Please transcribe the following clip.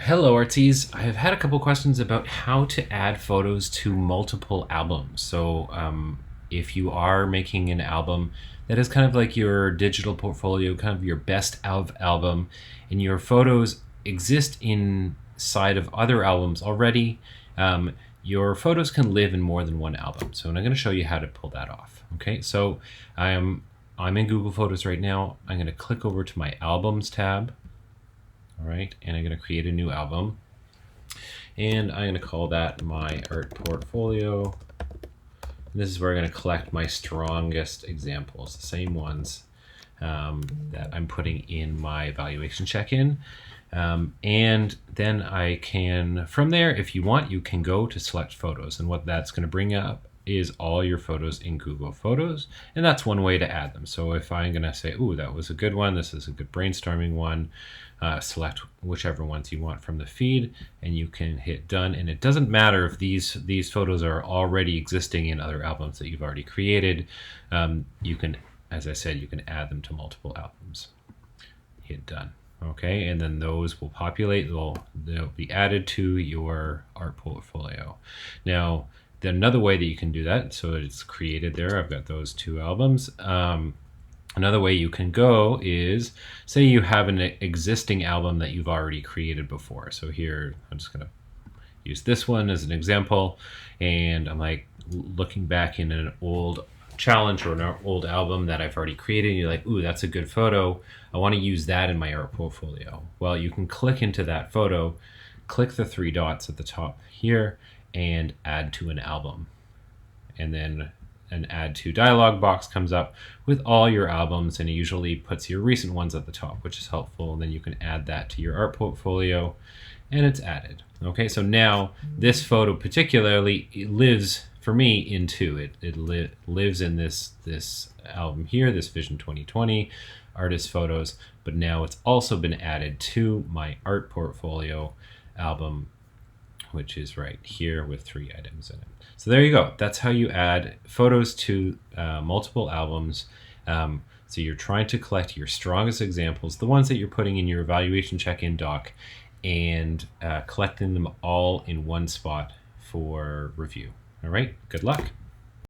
Hello artsies. I've had a couple questions about how to add photos to multiple albums. If you are making an album that is kind of like your digital portfolio, kind of your best of album, and your photos exist inside of other albums already, your photos can live in more than one album. So I'm going to show you how to pull that off. Okay, so I'm in Google Photos right now. I'm going to click over to my Albums tab. All right, and I'm going to create a new album, and I'm going to call that my art portfolio. And this is where I'm going to collect my strongest examples, the same ones that I'm putting in my evaluation check-in. And then I can, from there, if you want, you can go to select photos, and what that's going to bring up is all your photos in Google Photos, and that's one way to add them. So if I'm going to say, ooh, that was a good one, this is a good brainstorming one, select whichever ones you want from the feed, and you can hit done. And it doesn't matter if these photos are already existing in other albums that you've already created. You can, as I said, you can add them to multiple albums. Hit done. Okay, and then those will populate. They'll be added to your art portfolio. Now, another way that you can do that, so it's created there. I've got those two albums. Another way you can go is, say you have an existing album that you've already created before. So here, I'm just going to use this one as an example, and I'm like looking back in an old challenge or an old album that I've already created, and you're like, ooh, that's a good photo. I want to use that in my art portfolio. Well, you can click into that photo, click the three dots at the top here, and add to an album. And then an add to dialog box comes up with all your albums, and it usually puts your recent ones at the top, which is helpful. And then you can add that to your art portfolio, and it's added. Okay, so now this photo particularly, it lives for me in two. It lives in this album here, this Vision 2020 artist photos, but now it's also been added to my art portfolio album, which is right here with 3 items in it. So there you go. That's how you add photos to multiple albums. So you're trying to collect your strongest examples, the ones that you're putting in your evaluation check-in doc, and collecting them all in one spot for review. All right, good luck.